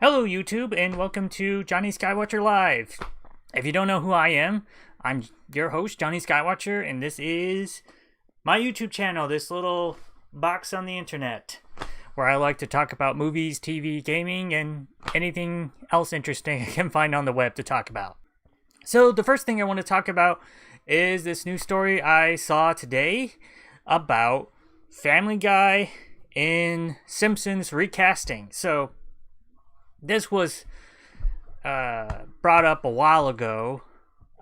Hello, YouTube, and welcome to Jonny Skywatcher Live. If you don't know who I am, I'm your host, Jonny Skywatcher, and this is my YouTube channel, this little box on the internet, where I like to talk about movies, TV, gaming, and anything else interesting I can find on the web to talk about. So, the first thing I want to talk about is this new story I saw today about Family Guy in Simpsons Recasting. So, this was brought up a while ago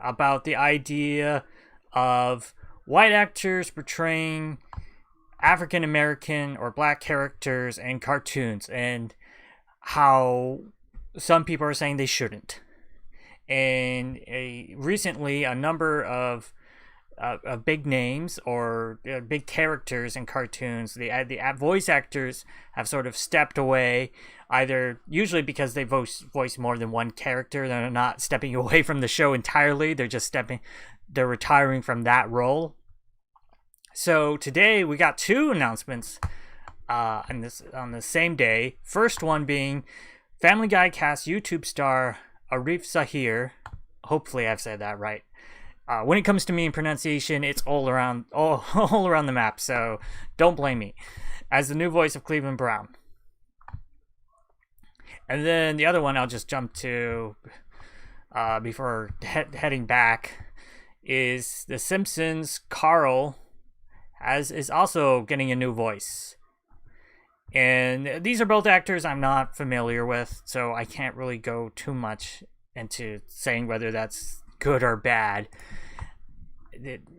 about the idea of white actors portraying African American or black characters in cartoons, and how some people are saying they shouldn't. And recently, a number of big names or big characters in cartoons, the voice actors have sort of stepped away, either usually because they voice more than one character. They're not stepping away from the show entirely. They're retiring from that role. So today we got two announcements on the same day. First one being Family Guy cast YouTube star Arif Sahir. Hopefully I've said that right. When it comes to me and pronunciation, it's all around the map, so don't blame me. As the new voice of Cleveland Brown. And then the other one I'll just jump to before heading back is the Simpsons Carl is also getting a new voice. And these are both actors I'm not familiar with, so I can't really go too much into saying whether that's good or bad.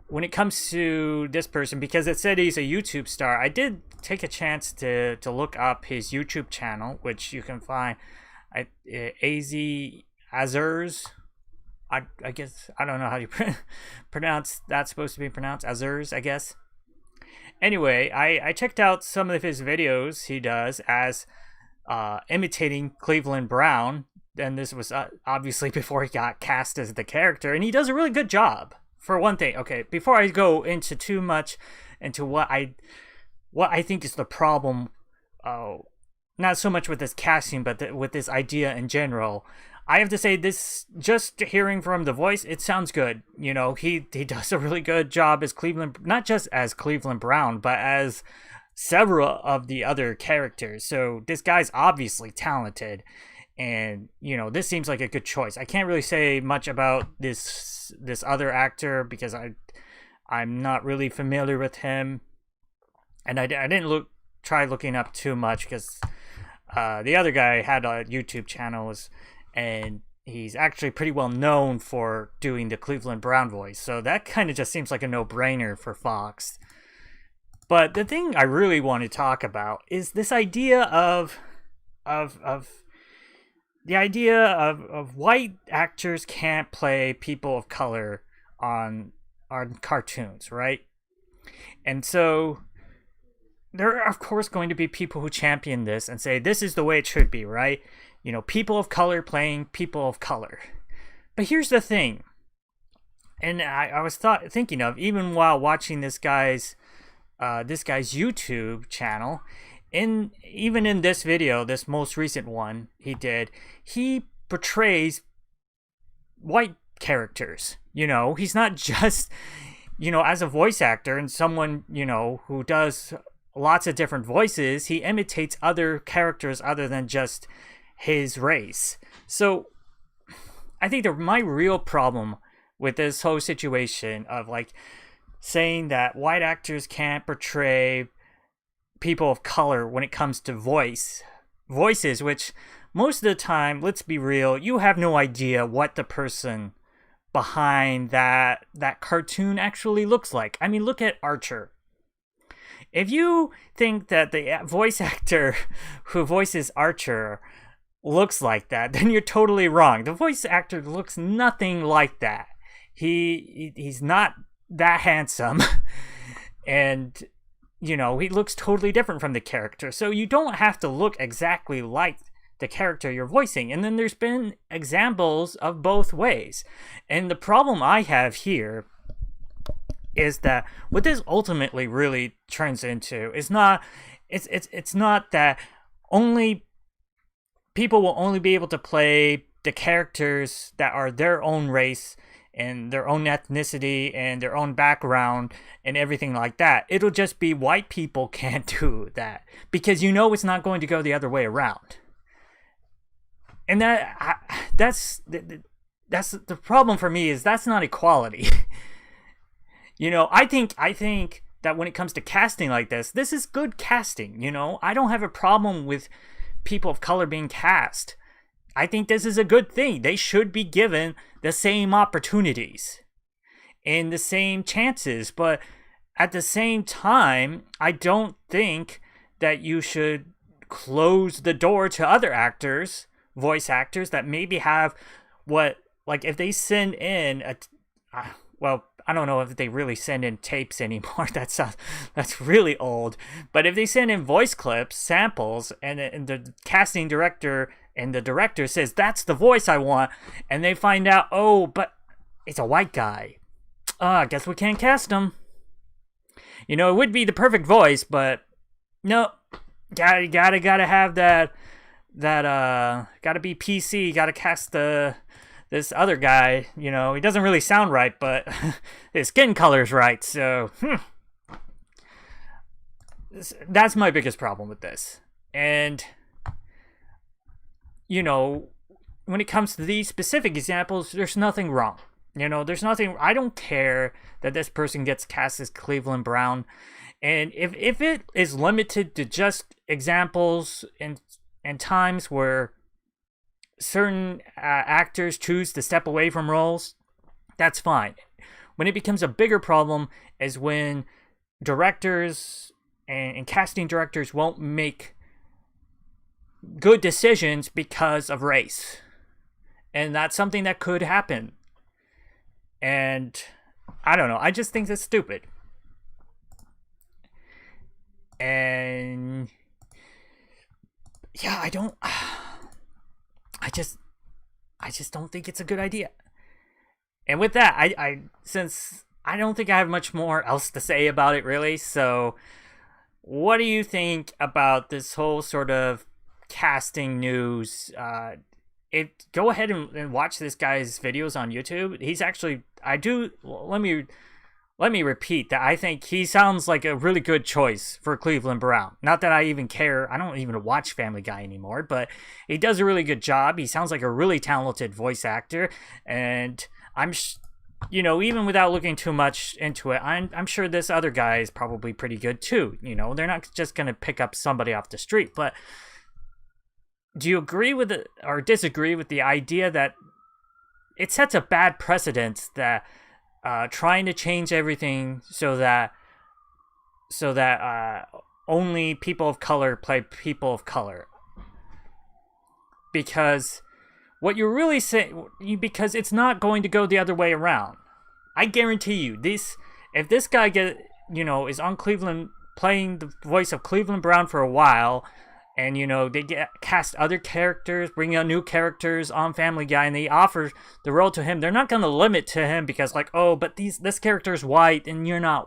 When it comes to this person, because it said he's a YouTube star, I did take a chance to look up his YouTube channel, which you can find at AZ Azers. I guess I don't know how you pronounce that's supposed to be pronounced. Azers, I guess. Anyway, I checked out some of his videos he does as imitating Cleveland Brown. And this was obviously before he got cast as the character, and he does a really good job. For one thing, okay, before I go into too much into what I think is the problem, not so much with this casting, but with this idea in general, I have to say this. Just hearing from the voice, it sounds good. You know, he does a really good job as Cleveland, not just as Cleveland Brown, but as several of the other characters. So this guy's obviously talented. And, you know, this seems like a good choice. I can't really say much about this other actor because I'm not really familiar with him. And I didn't try looking up too much because the other guy had a YouTube channel, and he's actually pretty well known for doing the Cleveland Brown voice. So that kind of just seems like a no-brainer for Fox. But the thing I really want to talk about is this idea of the idea of white actors can't play people of color on cartoons, right? And so there are, of course, going to be people who champion this and say this is the way it should be, right? You know, people of color playing people of color. But here's the thing, and I was thinking of, even while watching this guy's YouTube channel, even in this video, this most recent one he did, he portrays white characters. You know, he's not just, you know, as a voice actor and someone, you know, who does lots of different voices, he imitates other characters other than just his race. So I think my real problem with this whole situation of like saying that white actors can't portray people of color when it comes to voices, which most of the time, let's be real, you have no idea what the person behind that cartoon actually looks like. I mean, look at Archer. If you think that the voice actor who voices Archer looks like that, then you're totally wrong. The voice actor looks nothing like that. He's not that handsome, and you know, he looks totally different from the character. So you don't have to look exactly like the character you're voicing. And then there's been examples of both ways. And the problem I have here is that what this ultimately really turns into is not, it's not that only people will only be able to play the characters that are their own race and their own ethnicity and their own background and everything like that. It'll just be white people can't do that because it's not going to go the other way around. And that's the problem for me, is that's not equality. I think that when it comes to casting like this is good casting. I don't have a problem with people of color being cast. I think this is a good thing. They should be given the same opportunities and the same chances. But at the same time, I don't think that you should close the door to other actors, voice actors, that maybe have if they send in I don't know if they really send in tapes anymore. That's really old. But if they send in voice clips, samples, and the casting director and the director says, that's the voice I want, and they find out, oh, but it's a white guy. I guess we can't cast him. It would be the perfect voice, but no. Gotta have that gotta be PC, gotta cast this other guy. He doesn't really sound right, but his skin color's right, so that's my biggest problem with this. And when it comes to these specific examples, there's nothing wrong. There's nothing. I don't care that this person gets cast as Cleveland Brown, and if it is limited to just examples and times where certain actors choose to step away from roles, that's fine. When it becomes a bigger problem is when directors and casting directors won't make good decisions because of race. And that's something that could happen. And I don't know. I just think that's stupid. And yeah, I just don't think it's a good idea. And with that, since I don't think I have much more else to say about it, really. So what do you think about this whole sort of casting news? Go ahead and watch this guy's videos on YouTube. He's actually, let me repeat that I think he sounds like a really good choice for Cleveland Brown. Not that I even care. I don't even watch Family Guy anymore, but he does a really good job. He sounds like a really talented voice actor. And even without looking too much into it, I'm sure this other guy is probably pretty good too. They're not just going to pick up somebody off the street. But do you agree with it or disagree with the idea that it sets a bad precedent that trying to change everything so that only people of color play people of color? Because what you're really saying, because it's not going to go the other way around. I guarantee you, if this guy is on Cleveland, playing the voice of Cleveland Brown for a while, and they cast other characters, bring out new characters on Family Guy, and they offer the role to him, they're not going to limit to him because but this character's white and you're not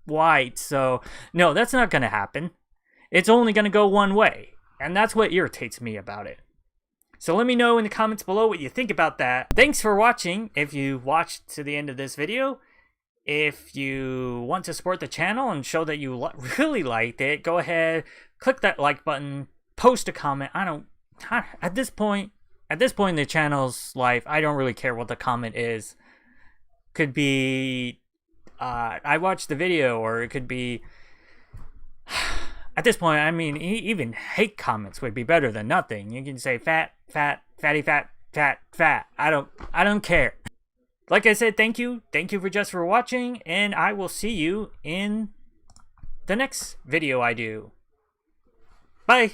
white. So no, that's not going to happen. It's only going to go one way, and that's what irritates me about it. So let me know in the comments below what you think about that. Thanks for watching. If you watched to the end of this video, if you want to support the channel and show that you really liked it, go ahead, click that like button, post a comment. At this point in the channel's life, I don't really care what the comment is. Could be, I watched the video, or it could be, at this point, even hate comments would be better than nothing. You can say fat, fatty, fat. I don't care. Like I said, thank you for watching, and I will see you in the next video I do. Bye.